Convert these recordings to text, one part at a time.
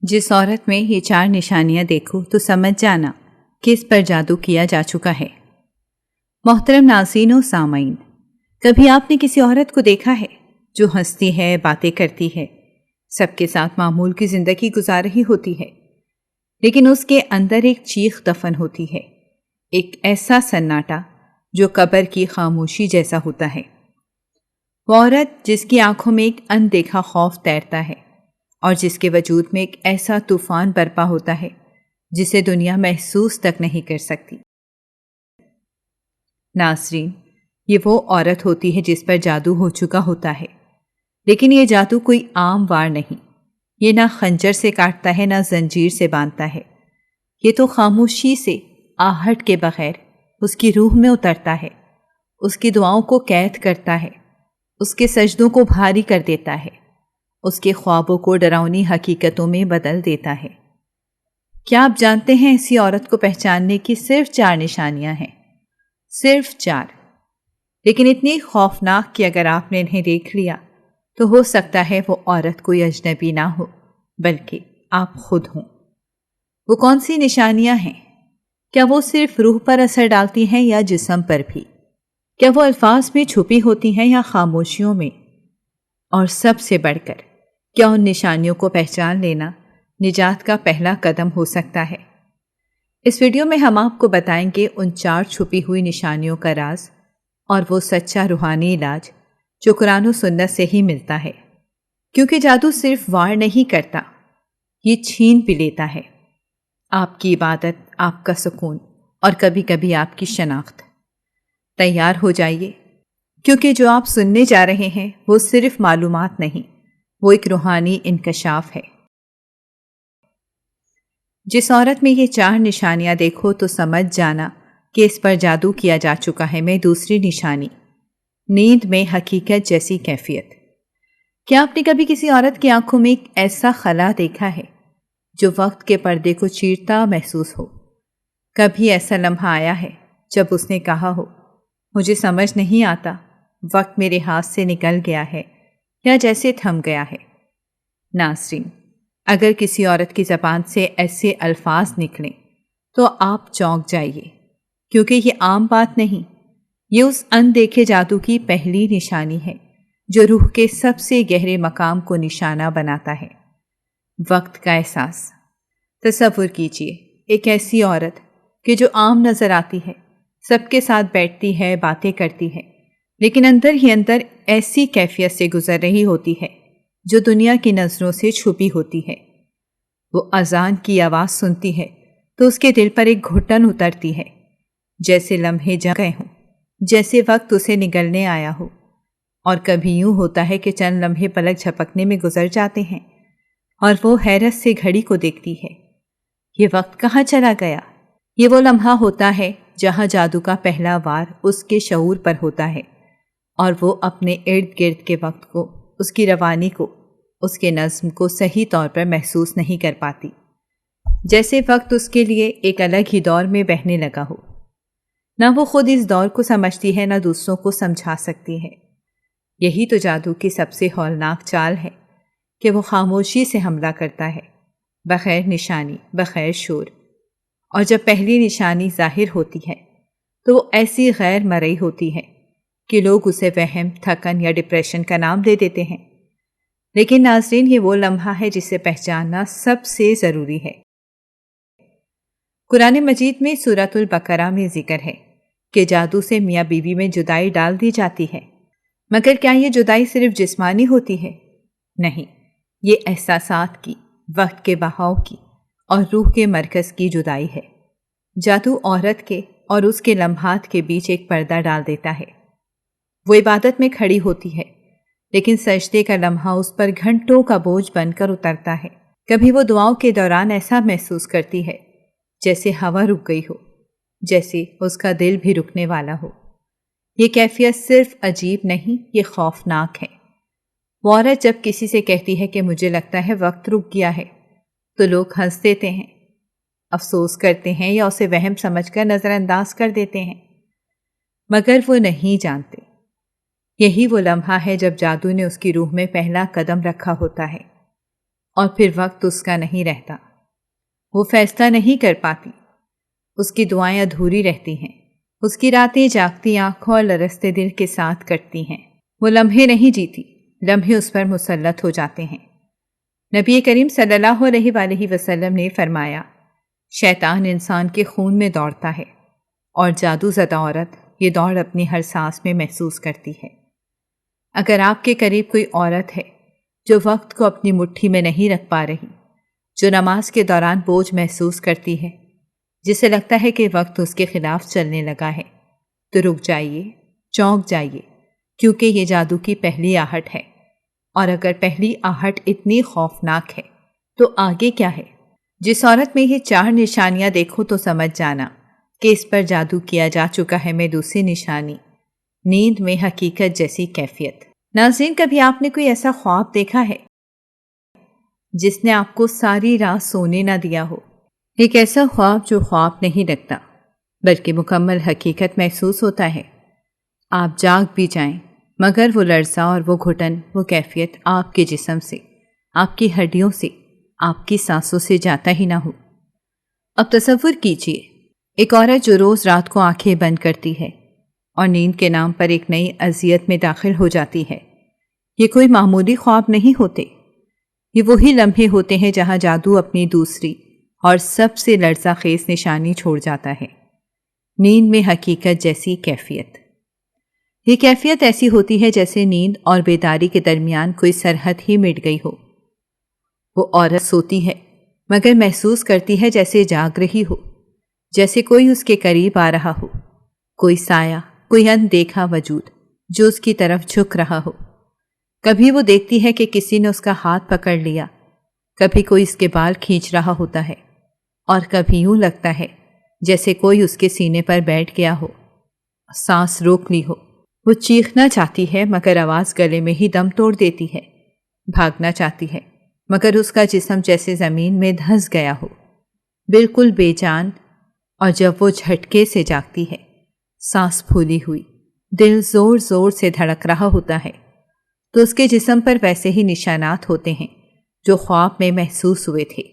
جس عورت میں یہ 4 نشانیاں دیکھو تو سمجھ جانا کہ اس پر جادو کیا جا چکا ہے۔ محترم ناظرین و سامعین، کبھی آپ نے کسی عورت کو دیکھا ہے جو ہنستی ہے، باتیں کرتی ہے، سب کے ساتھ معمول کی زندگی گزار رہی ہوتی ہے، لیکن اس کے اندر ایک چیخ دفن ہوتی ہے، ایک ایسا سناٹا جو قبر کی خاموشی جیسا ہوتا ہے۔ وہ عورت جس کی آنکھوں میں ایک اندیکھا خوف تیرتا ہے اور جس کے وجود میں ایک ایسا طوفان برپا ہوتا ہے جسے دنیا محسوس تک نہیں کر سکتی۔ ناظرین، یہ وہ عورت ہوتی ہے جس پر جادو ہو چکا ہوتا ہے، لیکن یہ جادو کوئی عام وار نہیں۔ یہ نہ خنجر سے کاٹتا ہے، نہ زنجیر سے باندھتا ہے۔ یہ تو خاموشی سے، آہٹ کے بغیر اس کی روح میں اترتا ہے، اس کی دعاؤں کو قید کرتا ہے، اس کے سجدوں کو بھاری کر دیتا ہے، اس کے خوابوں کو ڈراؤنی حقیقتوں میں بدل دیتا ہے۔ کیا آپ جانتے ہیں ایسی عورت کو پہچاننے کی صرف 4 نشانیاں ہیں؟ صرف 4، لیکن اتنی خوفناک کہ اگر آپ نے انہیں دیکھ لیا تو ہو سکتا ہے وہ عورت کوئی اجنبی نہ ہو بلکہ آپ خود ہوں۔ وہ کون سی نشانیاں ہیں؟ کیا وہ صرف روح پر اثر ڈالتی ہیں یا جسم پر بھی؟ کیا وہ الفاظ میں چھپی ہوتی ہیں یا خاموشیوں میں؟ اور سب سے بڑھ کر، کیا ان نشانیوں کو پہچان لینا نجات کا پہلا قدم ہو سکتا ہے؟ اس ویڈیو میں ہم آپ کو بتائیں گے ان 4 چھپی ہوئی نشانیوں کا راز اور وہ سچا روحانی علاج جو قرآن و سنت سے ہی ملتا ہے، کیونکہ جادو صرف وار نہیں کرتا، یہ چھین بھی لیتا ہے آپ کی عبادت، آپ کا سکون اور کبھی کبھی آپ کی شناخت۔ تیار ہو جائیے، کیونکہ جو آپ سننے جا رہے ہیں وہ صرف معلومات نہیں، وہ ایک روحانی انکشاف ہے۔ جس عورت میں یہ 4 نشانیاں دیکھو تو سمجھ جانا کہ اس پر جادو کیا جا چکا ہے میں دوسری نشانی، نیند میں حقیقت جیسی کیفیت۔ کیا آپ نے کبھی کسی عورت کی آنکھوں میں ایک ایسا خلا دیکھا ہے جو وقت کے پردے کو چیرتا محسوس ہو؟ کبھی ایسا لمحہ آیا ہے جب اس نے کہا ہو، مجھے سمجھ نہیں آتا، وقت میرے ہاتھ سے نکل گیا ہے یا جیسے تھم گیا ہے؟ ناظرین، اگر کسی عورت کی زبان سے ایسے الفاظ نکلیں تو آپ چونک جائیے، کیونکہ یہ عام بات نہیں، یہ اس اندیکھے جادو کی پہلی نشانی ہے جو روح کے سب سے گہرے مقام کو نشانہ بناتا ہے۔ وقت کا احساس۔ تصور کیجئے ایک ایسی عورت کہ جو عام نظر آتی ہے، سب کے ساتھ بیٹھتی ہے، باتیں کرتی ہے، لیکن اندر ہی اندر ایسی کیفیت سے گزر رہی ہوتی ہے جو دنیا کی نظروں سے چھپی ہوتی ہے۔ وہ اذان کی آواز سنتی ہے تو اس کے دل پر ایک گھٹن اترتی ہے، جیسے لمحے جا گئے ہوں، جیسے وقت اسے نگلنے آیا ہو۔ اور کبھی یوں ہوتا ہے کہ چند لمحے پلک جھپکنے میں گزر جاتے ہیں اور وہ حیرت سے گھڑی کو دیکھتی ہے، یہ وقت کہاں چلا گیا؟ یہ وہ لمحہ ہوتا ہے جہاں جادو کا پہلا وار اس کے شعور پر ہوتا ہے اور وہ اپنے ارد گرد کے وقت کو، اس کی روانی کو، اس کے نظم کو صحیح طور پر محسوس نہیں کر پاتی، جیسے وقت اس کے لیے ایک الگ ہی دور میں بہنے لگا ہو۔ نہ وہ خود اس دور کو سمجھتی ہے، نہ دوسروں کو سمجھا سکتی ہے۔ یہی تو جادو کی سب سے ہولناک چال ہے کہ وہ خاموشی سے حملہ کرتا ہے، بغیر نشانی، بغیر شور۔ اور جب پہلی نشانی ظاہر ہوتی ہے تو وہ ایسی غیر مرئی ہوتی ہے کہ لوگ اسے وہم، تھکن یا ڈپریشن کا نام دے دیتے ہیں، لیکن ناظرین، یہ وہ لمحہ ہے جسے پہچاننا سب سے ضروری ہے۔ قرآن مجید میں سورۃ البقرہ میں ذکر ہے کہ جادو سے میاں بیوی میں جدائی ڈال دی جاتی ہے، مگر کیا یہ جدائی صرف جسمانی ہوتی ہے؟ نہیں، یہ احساسات کی، وقت کے بہاؤ کی اور روح کے مرکز کی جدائی ہے۔ جادو عورت کے اور اس کے لمحات کے بیچ ایک پردہ ڈال دیتا ہے۔ وہ عبادت میں کھڑی ہوتی ہے، لیکن سجدے کا لمحہ اس پر گھنٹوں کا بوجھ بن کر اترتا ہے۔ کبھی وہ دعاؤں کے دوران ایسا محسوس کرتی ہے جیسے ہوا رک گئی ہو، جیسے اس کا دل بھی رکنے والا ہو۔ یہ کیفیت صرف عجیب نہیں، یہ خوفناک ہے۔ وہ عورت جب کسی سے کہتی ہے کہ مجھے لگتا ہے وقت رک گیا ہے، تو لوگ ہنس دیتے ہیں، افسوس کرتے ہیں یا اسے وہم سمجھ کر نظر انداز کر دیتے ہیں، مگر وہ نہیں جانتے یہی وہ لمحہ ہے جب جادو نے اس کی روح میں پہلا قدم رکھا ہوتا ہے۔ اور پھر وقت اس کا نہیں رہتا، وہ فیصلہ نہیں کر پاتی، اس کی دعائیں ادھوری رہتی ہیں، اس کی راتیں جاگتی آنکھوں اور لرزتے دل کے ساتھ کٹتی ہیں۔ وہ لمحے نہیں جیتی، لمحے اس پر مسلط ہو جاتے ہیں۔ نبی کریم صلی اللہ علیہ وآلہ وسلم نے فرمایا، شیطان انسان کے خون میں دوڑتا ہے اور جادو زدہ عورت یہ دوڑ اپنی ہر سانس میں محسوس کرتی ہے۔ اگر آپ کے قریب کوئی عورت ہے جو وقت کو اپنی مٹھی میں نہیں رکھ پا رہی، جو نماز کے دوران بوجھ محسوس کرتی ہے، جسے لگتا ہے کہ وقت اس کے خلاف چلنے لگا ہے، تو رک جائیے، چونک جائیے، کیونکہ یہ جادو کی پہلی آہٹ ہے، اور اگر پہلی آہٹ اتنی خوفناک ہے تو آگے کیا ہے؟ جس عورت میں یہ 4 نشانیاں دیکھو تو سمجھ جانا کہ اس پر جادو کیا جا چکا ہے۔ میں دوسری نشانی، نیند میں حقیقت جیسی کیفیت۔ ناظرین، کبھی آپ نے کوئی ایسا خواب دیکھا ہے جس نے آپ کو ساری رات سونے نہ دیا ہو؟ ایک ایسا خواب جو خواب نہیں لگتا بلکہ مکمل حقیقت محسوس ہوتا ہے۔ آپ جاگ بھی جائیں مگر وہ لرزہ اور وہ گھٹن، وہ کیفیت آپ کے جسم سے، آپ کی ہڈیوں سے، آپ کی سانسوں سے جاتا ہی نہ ہو۔ اب تصور کیجئے، ایک عورت جو روز رات کو آنکھیں بند کرتی ہے اور نیند کے نام پر ایک نئی اذیت میں داخل ہو جاتی ہے۔ یہ کوئی معمولی خواب نہیں ہوتے، یہ وہی لمحے ہوتے ہیں جہاں جادو اپنی دوسری اور سب سے لرزہ خیز نشانی چھوڑ جاتا ہے، نیند میں حقیقت جیسی کیفیت۔ یہ کیفیت ایسی ہوتی ہے جیسے نیند اور بیداری کے درمیان کوئی سرحد ہی مٹ گئی ہو۔ وہ عورت سوتی ہے مگر محسوس کرتی ہے جیسے جاگ رہی ہو، جیسے کوئی اس کے قریب آ رہا ہو، کوئی سایہ، کوئی اندیکھا وجود جو اس کی طرف جھک رہا ہو۔ کبھی وہ دیکھتی ہے کہ کسی نے اس کا ہاتھ پکڑ لیا، کبھی کوئی اس کے بال کھینچ رہا ہوتا ہے، اور کبھی یوں لگتا ہے جیسے کوئی اس کے سینے پر بیٹھ گیا ہو، سانس روک لی ہو۔ وہ چیخنا چاہتی ہے مگر آواز گلے میں ہی دم توڑ دیتی ہے، بھاگنا چاہتی ہے مگر اس کا جسم جیسے زمین میں دھنس گیا ہو، بالکل بے جان۔ اور جب وہ جھٹکے سے جاگتی ہے، سانس پھولی ہوئی، دل زور زور سے دھڑک رہا ہوتا ہے، تو اس کے جسم پر ویسے ہی نشانات ہوتے ہیں جو خواب میں محسوس ہوئے تھے،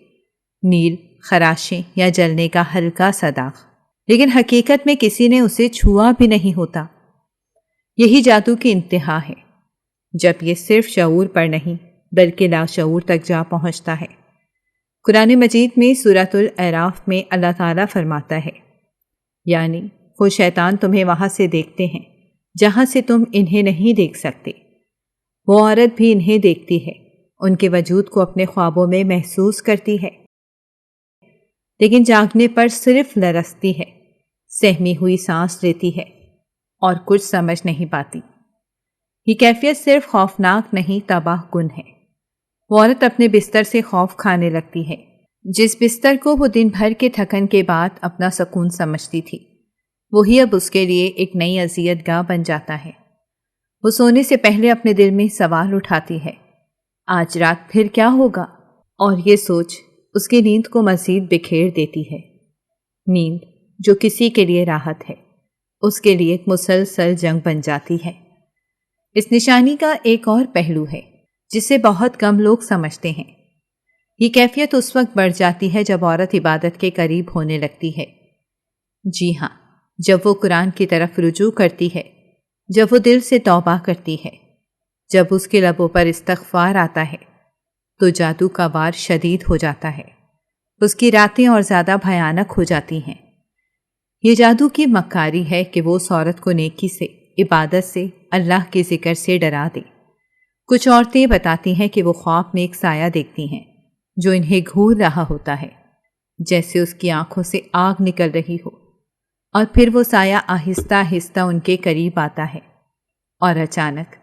نیل، خراشیں یا جلنے کا ہلکا سا داغ، لیکن حقیقت میں کسی نے اسے چھوا بھی نہیں ہوتا۔ یہی جادو کی انتہا ہے، جب یہ صرف شعور پر نہیں بلکہ لاشعور تک جا پہنچتا ہے۔ قرآن مجید میں سورۃ الاعراف میں اللہ تعالیٰ فرماتا ہے، یعنی وہ شیطان تمہیں وہاں سے دیکھتے ہیں جہاں سے تم انہیں نہیں دیکھ سکتے۔ وہ عورت بھی انہیں دیکھتی ہے، ان کے وجود کو اپنے خوابوں میں محسوس کرتی ہے، لیکن جاگنے پر صرف لرزتی ہے، سہمی ہوئی سانس لیتی ہے اور کچھ سمجھ نہیں پاتی۔ یہ کیفیت صرف خوفناک نہیں، تباہ کن ہے۔ وہ عورت اپنے بستر سے خوف کھانے لگتی ہے، جس بستر کو وہ دن بھر کے تھکن کے بعد اپنا سکون سمجھتی تھی، وہی اب اس کے لیے ایک نئی اذیت گاہ بن جاتا ہے۔ وہ سونے سے پہلے اپنے دل میں سوال اٹھاتی ہے، آج رات پھر کیا ہوگا؟ اور یہ سوچ اس کی نیند کو مزید بکھیر دیتی ہے۔ نیند جو کسی کے لیے راحت ہے، اس کے لیے ایک مسلسل جنگ بن جاتی ہے۔ اس نشانی کا ایک اور پہلو ہے جسے بہت کم لوگ سمجھتے ہیں۔ یہ کیفیت اس وقت بڑھ جاتی ہے جب عورت عبادت کے قریب ہونے لگتی ہے۔ جی ہاں، جب وہ قرآن کی طرف رجوع کرتی ہے، جب وہ دل سے توبہ کرتی ہے، جب اس کے لبوں پر استغفار آتا ہے، تو جادو کا وار شدید ہو جاتا ہے، اس کی راتیں اور زیادہ بھیانک ہو جاتی ہیں۔ یہ جادو کی مکاری ہے کہ وہ اس عورت کو نیکی سے، عبادت سے، اللہ کے ذکر سے ڈرا دے۔ کچھ عورتیں بتاتی ہیں کہ وہ خواب میں ایک سایہ دیکھتی ہیں جو انہیں گھور رہا ہوتا ہے، جیسے اس کی آنکھوں سے آگ نکل رہی ہو، اور پھر وہ سایہ آہستہ آہستہ ان کے قریب آتا ہے، اور اچانک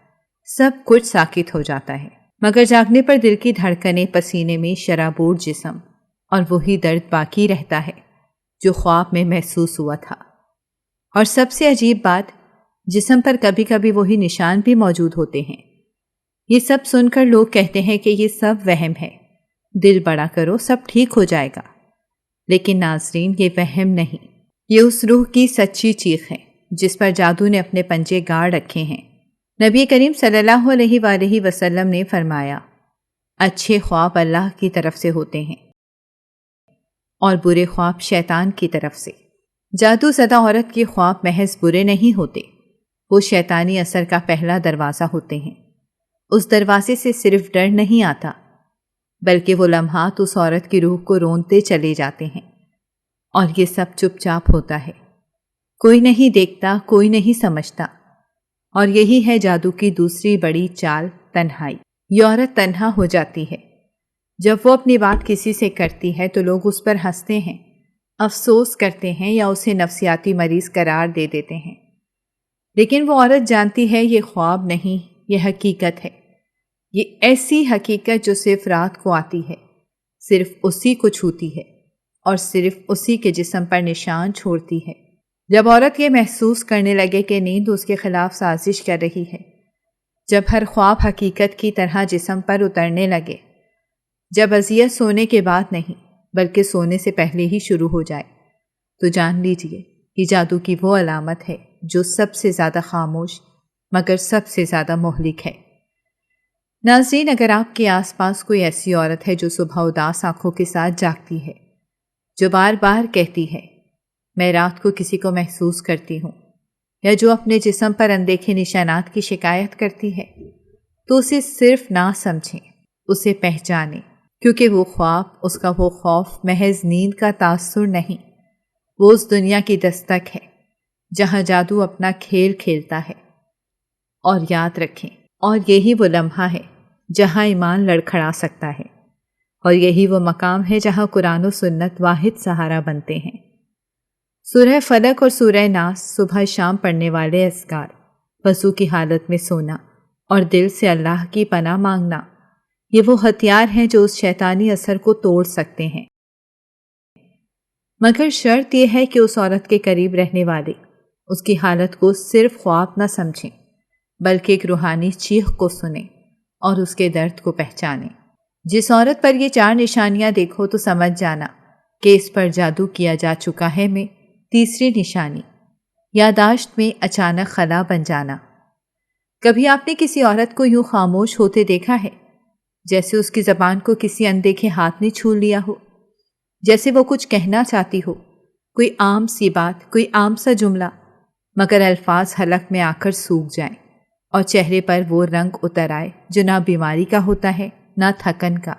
سب کچھ ساکت ہو جاتا ہے، مگر جاگنے پر دل کی دھڑکنیں، پسینے میں شرابور جسم، اور وہی درد باقی رہتا ہے جو خواب میں محسوس ہوا تھا۔ اور سب سے عجیب بات، جسم پر کبھی کبھی وہی نشان بھی موجود ہوتے ہیں۔ یہ سب سن کر لوگ کہتے ہیں کہ یہ سب وہم ہے، دل بڑا کرو سب ٹھیک ہو جائے گا، لیکن ناظرین، یہ وہم نہیں، یہ اس روح کی سچی چیخ ہے جس پر جادو نے اپنے پنجے گاڑ رکھے ہیں۔ نبی کریم صلی اللہ علیہ وآلہ وسلم نے فرمایا، اچھے خواب اللہ کی طرف سے ہوتے ہیں اور برے خواب شیطان کی طرف سے۔ جادو زدہ عورت کے خواب محض برے نہیں ہوتے، وہ شیطانی اثر کا پہلا دروازہ ہوتے ہیں۔ اس دروازے سے صرف ڈر نہیں آتا، بلکہ وہ لمحات اس عورت کی روح کو رونتے چلے جاتے ہیں، اور یہ سب چپ چاپ ہوتا ہے۔ کوئی نہیں دیکھتا، کوئی نہیں سمجھتا، اور یہی ہے جادو کی دوسری بڑی چال، تنہائی۔ یہ عورت تنہا ہو جاتی ہے۔ جب وہ اپنی بات کسی سے کرتی ہے تو لوگ اس پر ہنستے ہیں، افسوس کرتے ہیں یا اسے نفسیاتی مریض قرار دے دیتے ہیں۔ لیکن وہ عورت جانتی ہے یہ خواب نہیں، یہ حقیقت ہے۔ یہ ایسی حقیقت جو صرف رات کو آتی ہے، صرف اسی کو چھوتی ہے اور صرف اسی کے جسم پر نشان چھوڑتی ہے۔ جب عورت یہ محسوس کرنے لگے کہ نیند اس کے خلاف سازش کر رہی ہے، جب ہر خواب حقیقت کی طرح جسم پر اترنے لگے، جب اذیت سونے کے بعد نہیں بلکہ سونے سے پہلے ہی شروع ہو جائے، تو جان لیجئے کہ جادو کی وہ علامت ہے جو سب سے زیادہ خاموش مگر سب سے زیادہ مہلک ہے۔ ناظرین، اگر آپ کے آس پاس کوئی ایسی عورت ہے جو صبح اداس آنکھوں کے ساتھ جاگتی ہے، جو بار بار کہتی ہے میں رات کو کسی کو محسوس کرتی ہوں، یا جو اپنے جسم پر اندیکھے نشانات کی شکایت کرتی ہے، تو اسے صرف نہ سمجھیں، اسے پہچانیں، کیونکہ وہ خواب، اس کا وہ خوف محض نیند کا تاثر نہیں، وہ اس دنیا کی دستک ہے جہاں جادو اپنا کھیل کھیلتا ہے۔ اور یاد رکھیں، اور یہی وہ لمحہ ہے جہاں ایمان لڑکھڑا سکتا ہے، اور یہی وہ مقام ہے جہاں قرآن و سنت واحد سہارا بنتے ہیں۔ سورہ فلق اور سورہ ناس صبح شام پڑھنے والے اذکار، وضو کی حالت میں سونا اور دل سے اللہ کی پناہ مانگنا، یہ وہ ہتھیار ہیں جو اس شیطانی اثر کو توڑ سکتے ہیں۔ مگر شرط یہ ہے کہ اس عورت کے قریب رہنے والے اس کی حالت کو صرف خواب نہ سمجھیں، بلکہ ایک روحانی چیخ کو سنیں اور اس کے درد کو پہچانیں۔ جس عورت پر یہ 4 نشانیاں دیکھو تو سمجھ جانا کہ اس پر جادو کیا جا چکا ہے۔ میں تیسری نشانی، یادداشت میں اچانک خلا بن جانا۔ کبھی آپ نے کسی عورت کو یوں خاموش ہوتے دیکھا ہے جیسے اس کی زبان کو کسی اندیکھے ہاتھ نے چھو لیا ہو، جیسے وہ کچھ کہنا چاہتی ہو، کوئی عام سی بات، کوئی عام سا جملہ، مگر الفاظ حلق میں آ کر سوکھ جائیں اور چہرے پر وہ رنگ اتر آئے جو نہ بیماری کا ہوتا ہے، نہ تھکن کا،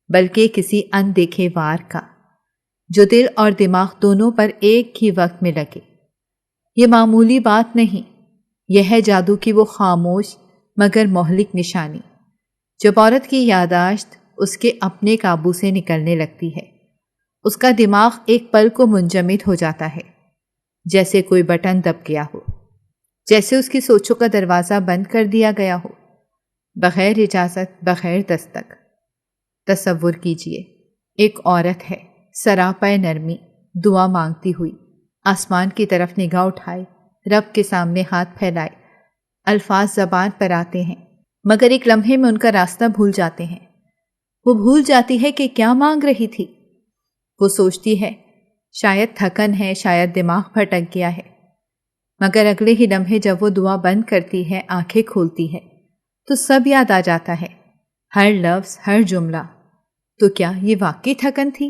بلکہ کسی اندیکھے وار کا، جو دل اور دماغ دونوں پر ایک ہی وقت میں لگے۔ یہ معمولی بات نہیں، یہ ہے جادو کی وہ خاموش مگر مہلک نشانی۔ جب عورت کی یادداشت اس کے اپنے قابو سے نکلنے لگتی ہے، اس کا دماغ ایک پل کو منجمد ہو جاتا ہے، جیسے کوئی بٹن دب گیا ہو، جیسے اس کی سوچوں کا دروازہ بند کر دیا گیا ہو، بغیر اجازت، بغیر دستک۔ تصور کیجئے، ایک عورت ہے، سراپا نرمی، دعا مانگتی ہوئی، آسمان کی طرف نگاہ اٹھائے، رب کے سامنے ہاتھ پھیلائے، الفاظ زبان پر آتے ہیں، مگر ایک لمحے میں ان کا راستہ بھول جاتے ہیں۔ وہ بھول جاتی ہے کہ کیا مانگ رہی تھی۔ وہ سوچتی ہے شاید تھکن ہے، شاید دماغ بھٹک گیا ہے، مگر اگلے ہی لمحے جب وہ دعا بند کرتی ہے، آنکھیں کھولتی ہے، تو سب یاد آ جاتا ہے، ہر لفظ، ہر جملہ۔ تو کیا یہ واقعی تھکن تھی،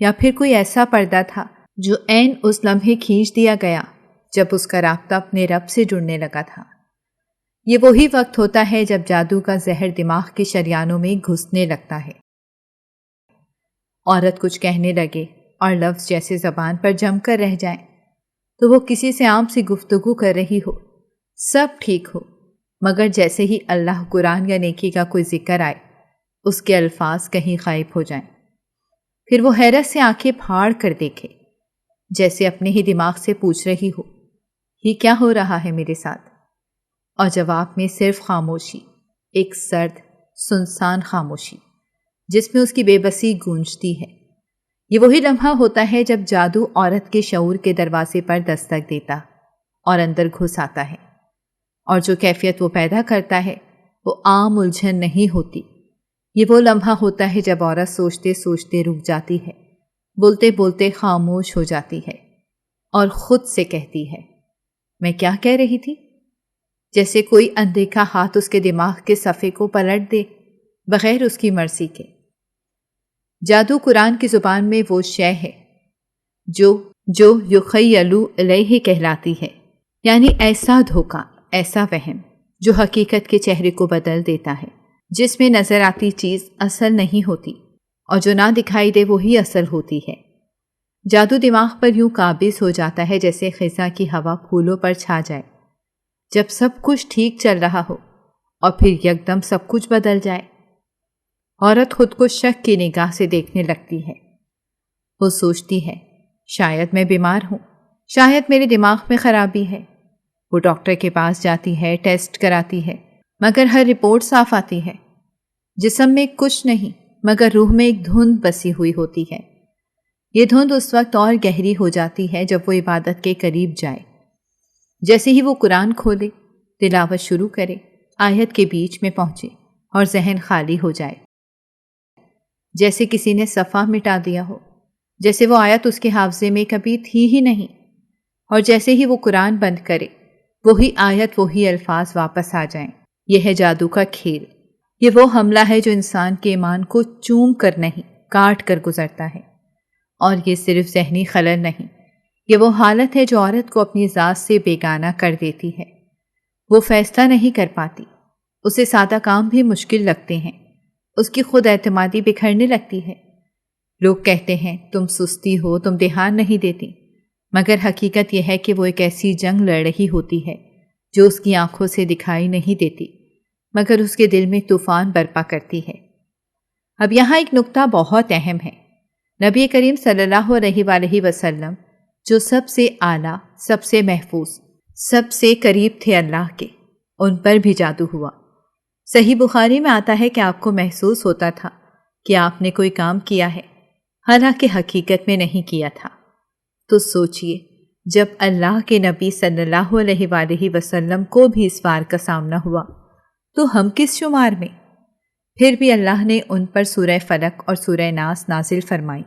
یا پھر کوئی ایسا پردہ تھا جو عین اس لمحے کھینچ دیا گیا جب اس کا رابطہ اپنے رب سے جڑنے لگا تھا؟ یہ وہی وقت ہوتا ہے جب جادو کا زہر دماغ کی شریانوں میں گھسنے لگتا ہے۔ عورت کچھ کہنے لگے اور لفظ جیسے زبان پر جم کر رہ جائیں، تو وہ کسی سے عام سی گفتگو کر رہی ہو، سب ٹھیک ہو، مگر جیسے ہی اللہ، قرآن یا نیکی کا کوئی ذکر آئے، اس کے الفاظ کہیں غائب ہو جائیں۔ پھر وہ حیرت سے آنکھیں پھاڑ کر دیکھے، جیسے اپنے ہی دماغ سے پوچھ رہی ہو یہ کیا ہو رہا ہے میرے ساتھ؟ اور جواب میں صرف خاموشی، ایک سرد، سنسان خاموشی جس میں اس کی بے بسی گونجتی ہے۔ یہ وہی لمحہ ہوتا ہے جب جادو عورت کے شعور کے دروازے پر دستک دیتا اور اندر گھس آتا ہے، اور جو کیفیت وہ پیدا کرتا ہے وہ عام الجھن نہیں ہوتی۔ یہ وہ لمحہ ہوتا ہے جب عورت سوچتے سوچتے رک جاتی ہے، بولتے بولتے خاموش ہو جاتی ہے اور خود سے کہتی ہے میں کیا کہہ رہی تھی؟ جیسے کوئی اندیکھا ہاتھ اس کے دماغ کے صفحے کو پلٹ دے، بغیر اس کی مرضی کے۔ جادو قرآن کی زبان میں وہ شے ہے جو یخیل الیہ کہلاتی ہے، یعنی ایسا دھوکہ، ایسا وہم جو حقیقت کے چہرے کو بدل دیتا ہے، جس میں نظر آتی چیز اصل نہیں ہوتی اور جو نہ دکھائی دے وہی اصل ہوتی ہے۔ جادو دماغ پر یوں قابض ہو جاتا ہے جیسے خزاں کی ہوا پھولوں پر چھا جائے، جب سب کچھ ٹھیک چل رہا ہو اور پھر یکدم سب کچھ بدل جائے۔ عورت خود کو شک کی نگاہ سے دیکھنے لگتی ہے۔ وہ سوچتی ہے شاید میں بیمار ہوں، شاید میرے دماغ میں خرابی ہے۔ وہ ڈاکٹر کے پاس جاتی ہے، ٹیسٹ کراتی ہے، مگر ہر رپورٹ صاف آتی ہے۔ جسم میں کچھ نہیں مگر روح میں ایک دھند بسی ہوئی ہوتی ہے۔ یہ دھند اس وقت اور گہری ہو جاتی ہے جب وہ عبادت کے قریب جائے۔ جیسے ہی وہ قرآن کھولے، تلاوت شروع کرے، آیت کے بیچ میں پہنچے اور ذہن خالی ہو جائے، جیسے کسی نے صفحہ مٹا دیا ہو، جیسے وہ آیت اس کے حافظے میں کبھی تھی ہی نہیں، اور جیسے ہی وہ قرآن بند کرے، وہی آیت وہی الفاظ واپس آ جائیں۔ یہ ہے جادو کا کھیل۔ یہ وہ حملہ ہے جو انسان کے ایمان کو چوم کر نہیں، کاٹ کر گزرتا ہے۔ اور یہ صرف ذہنی خلل نہیں، یہ وہ حالت ہے جو عورت کو اپنی ذات سے بیگانہ کر دیتی ہے۔ وہ فیصلہ نہیں کر پاتی، اسے سادہ کام بھی مشکل لگتے ہیں، اس کی خود اعتمادی بکھرنے لگتی ہے۔ لوگ کہتے ہیں تم سستی ہو، تم دھیان نہیں دیتی، مگر حقیقت یہ ہے کہ وہ ایک ایسی جنگ لڑ رہی ہوتی ہے جو اس کی آنکھوں سے دکھائی نہیں دیتی، مگر اس کے دل میں طوفان برپا کرتی ہے۔ اب یہاں ایک نکتہ بہت اہم ہے۔ نبی کریم صلی اللہ علیہ وآلہ وسلم جو سب سے اعلیٰ، سب سے محفوظ، سب سے قریب تھے اللہ کے، ان پر بھی جادو ہوا۔ صحیح بخاری میں آتا ہے کہ آپ کو محسوس ہوتا تھا کہ آپ نے کوئی کام کیا ہے، حالانکہ حقیقت میں نہیں کیا تھا۔ تو سوچئے جب اللہ کے نبی صلی اللہ علیہ وآلہ وسلم کو بھی اس وار کا سامنا ہوا تو ہم کس شمار میں؟ پھر بھی اللہ نے ان پر سورہ فلق اور سورہ ناس نازل فرمائی،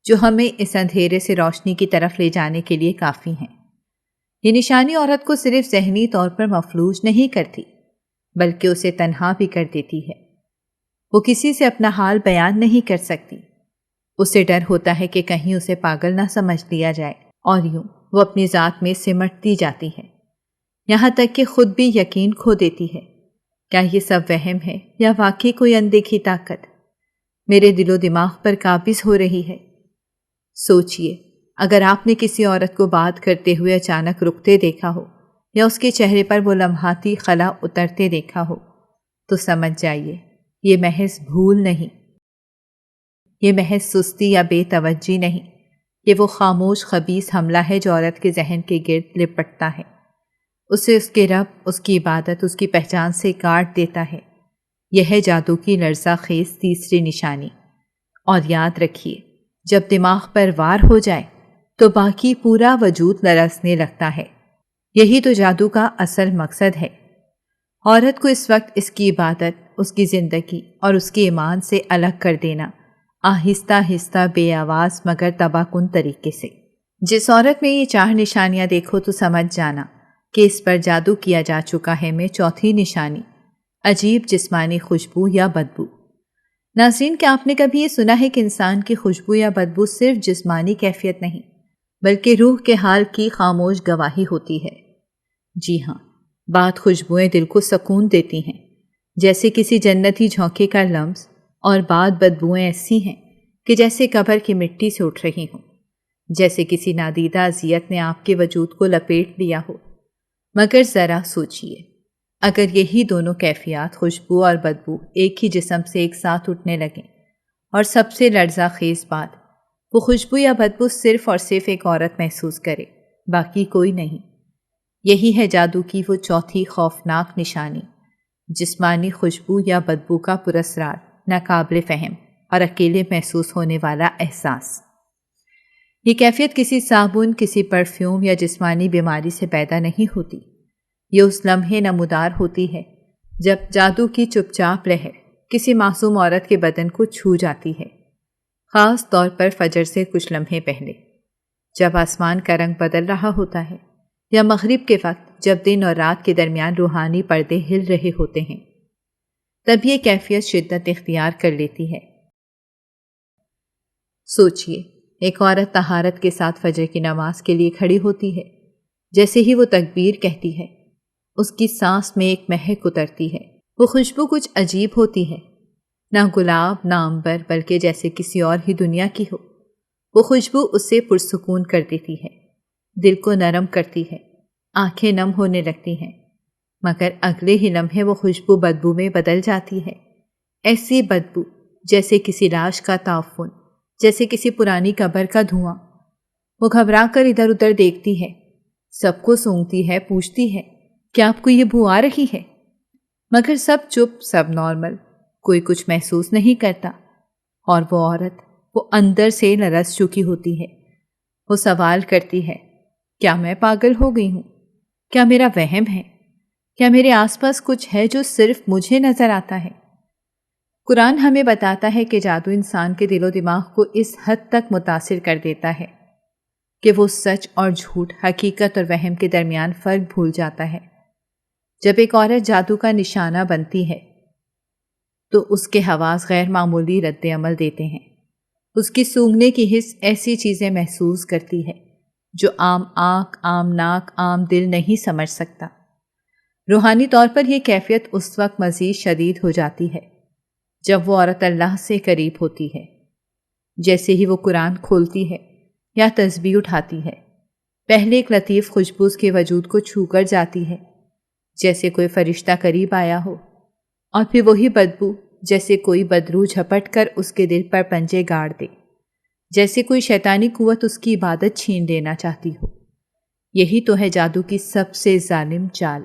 جو ہمیں اس اندھیرے سے روشنی کی طرف لے جانے کے لیے کافی ہیں۔ یہ نشانی عورت کو صرف ذہنی طور پر مفلوج نہیں کرتی، بلکہ اسے تنہا بھی کر دیتی ہے۔ وہ کسی سے اپنا حال بیان نہیں کر سکتی، اسے ڈر ہوتا ہے کہ کہیں اسے پاگل نہ سمجھ لیا جائے، اور یوں وہ اپنی ذات میں سمٹتی جاتی ہے، یہاں تک کہ خود بھی یقین کھو دیتی ہے۔ کیا یہ سب وہم ہے یا واقعی کوئی اندیکھی طاقت میرے دل و دماغ پر قابض ہو رہی ہے؟ سوچئے اگر آپ نے کسی عورت کو بات کرتے ہوئے اچانک رکتے دیکھا ہو یا اس کے چہرے پر وہ لمحاتی خلا اترتے دیکھا ہو تو سمجھ جائیے یہ محض بھول نہیں، یہ محض سستی یا بے توجہی نہیں، یہ وہ خاموش خبیث حملہ ہے جو عورت کے ذہن کے گرد لپٹتا ہے، اسے اس کے رب، اس کی عبادت، اس کی پہچان سے کاٹ دیتا ہے۔ یہ ہے جادو کی لرزہ خیز تیسری نشانی۔ اور یاد رکھیے جب دماغ پر وار ہو جائے تو باقی پورا وجود لرزنے لگتا ہے۔ یہی تو جادو کا اصل مقصد ہے، عورت کو اس وقت اس کی عبادت، اس کی زندگی اور اس کے ایمان سے الگ کر دینا، آہستہ آہستہ بے آواز مگر تباہ کن طریقے سے۔ جس عورت میں یہ 4 نشانیاں دیکھو تو سمجھ جانا کہ اس پر جادو کیا جا چکا ہے۔ میں چوتھی نشانی، عجیب جسمانی خوشبو یا بدبو۔ ناظرین، کیا آپ نے کبھی یہ سنا ہے کہ انسان کی خوشبو یا بدبو صرف جسمانی کیفیت نہیں بلکہ روح کے حال کی خاموش گواہی ہوتی ہے؟ جی ہاں، بعض خوشبوئیں دل کو سکون دیتی ہیں جیسے کسی جنتی جھونکے کا لمس، اور بعض بدبوئیں ایسی ہیں کہ جیسے قبر کی مٹی سے اٹھ رہی ہوں، جیسے کسی نادیدہ اذیت نے آپ کے وجود کو لپیٹ لیا ہو۔ مگر ذرا سوچئے اگر یہی دونوں کیفیات، خوشبو اور بدبو، ایک ہی جسم سے ایک ساتھ اٹھنے لگیں، اور سب سے لرزہ خیز بات، وہ خوشبو یا بدبو صرف اور صرف ایک عورت محسوس کرے، باقی کوئی نہیں۔ یہی ہے جادو کی وہ چوتھی خوفناک نشانی، جسمانی خوشبو یا بدبو کا پراسرار، ناقابل فہم اور اکیلے محسوس ہونے والا احساس۔ یہ کیفیت کسی صابن، کسی پرفیوم یا جسمانی بیماری سے پیدا نہیں ہوتی، یہ اس لمحے نمودار ہوتی ہے جب جادو کی چپ چاپ لہر کسی معصوم عورت کے بدن کو چھو جاتی ہے، خاص طور پر فجر سے کچھ لمحے پہلے، جب آسمان کا رنگ بدل رہا ہوتا ہے، یا مغرب کے وقت جب دن اور رات کے درمیان روحانی پردے ہل رہے ہوتے ہیں۔ تب یہ کیفیت شدت اختیار کر لیتی ہے۔ سوچئے، ایک عورت طہارت کے ساتھ فجر کی نماز کے لیے کھڑی ہوتی ہے۔ جیسے ہی وہ تکبیر کہتی ہے، اس کی سانس میں ایک مہک اترتی ہے۔ وہ خوشبو کچھ عجیب ہوتی ہے، نہ گلاب نہ عنبر، بلکہ جیسے کسی اور ہی دنیا کی ہو۔ وہ خوشبو اسے پرسکون کر دیتی ہے، دل کو نرم کرتی ہے، آنکھیں نم ہونے لگتی ہیں۔ مگر اگلے ہی لمحے وہ خوشبو بدبو میں بدل جاتی ہے، ایسی بدبو جیسے کسی لاش کا تعفن، جیسے کسی پرانی قبر کا دھواں۔ وہ گھبرا کر ادھر ادھر دیکھتی ہے، سب کو سونگتی ہے، پوچھتی ہے، کیا آپ کو یہ بو آ رہی ہے؟ مگر سب چپ، سب نارمل، کوئی کچھ محسوس نہیں کرتا۔ اور وہ عورت، وہ اندر سے لرز چکی ہوتی ہے۔ وہ سوال کرتی ہے، کیا میں پاگل ہو گئی ہوں؟ کیا میرا وہم ہے؟ کیا میرے آس پاس کچھ ہے جو صرف مجھے نظر آتا ہے؟ قرآن ہمیں بتاتا ہے کہ جادو انسان کے دل و دماغ کو اس حد تک متاثر کر دیتا ہے کہ وہ سچ اور جھوٹ، حقیقت اور وہم کے درمیان فرق بھول جاتا ہے۔ جب ایک عورت جادو کا نشانہ بنتی ہے تو اس کے حواس غیر معمولی رد عمل دیتے ہیں۔ اس کی سونگنے کی حس ایسی چیزیں محسوس کرتی ہے جو عام آنکھ، عام ناک، عام دل نہیں سمجھ سکتا۔ روحانی طور پر یہ کیفیت اس وقت مزید شدید ہو جاتی ہے جب وہ عورت اللہ سے قریب ہوتی ہے۔ جیسے ہی وہ قرآن کھولتی ہے یا تسبیح اٹھاتی ہے، پہلے ایک لطیف خوشبو اس کے وجود کو چھو کر جاتی ہے، جیسے کوئی فرشتہ قریب آیا ہو، اور پھر وہی بدبو جیسے کوئی بدروح جھپٹ کر اس کے دل پر پنجے گاڑ دے، جیسے کوئی شیطانی قوت اس کی عبادت چھین لینا چاہتی ہو۔ یہی تو ہے جادو کی سب سے ظالم چال،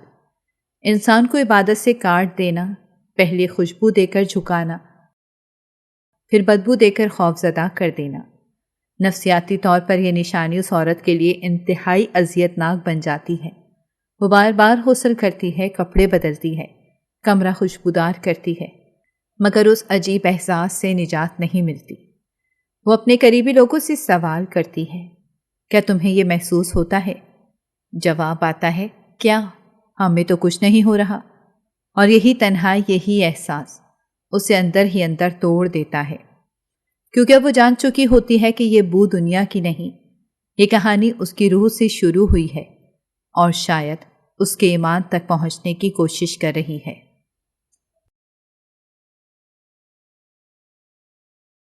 انسان کو عبادت سے کاٹ دینا، پہلے خوشبو دے کر جھکانا، پھر بدبو دے کر خوفزدہ کر دینا۔ نفسیاتی طور پر یہ نشانی اس عورت کے لیے انتہائی اذیت ناک بن جاتی ہے۔ وہ بار بار غسل کرتی ہے، کپڑے بدلتی ہے، کمرہ خوشبودار کرتی ہے، مگر اس عجیب احساس سے نجات نہیں ملتی۔ وہ اپنے قریبی لوگوں سے سوال کرتی ہے، کیا تمہیں یہ محسوس ہوتا ہے؟ جواب آتا ہے، کیا؟ ہمیں تو کچھ نہیں ہو رہا۔ اور یہی تنہائی، یہی احساس اسے اندر ہی اندر توڑ دیتا ہے، کیونکہ وہ جان چکی ہوتی ہے کہ یہ بو دنیا کی نہیں، یہ کہانی اس کی روح سے شروع ہوئی ہے اور شاید اس کے ایمان تک پہنچنے کی کوشش کر رہی ہے۔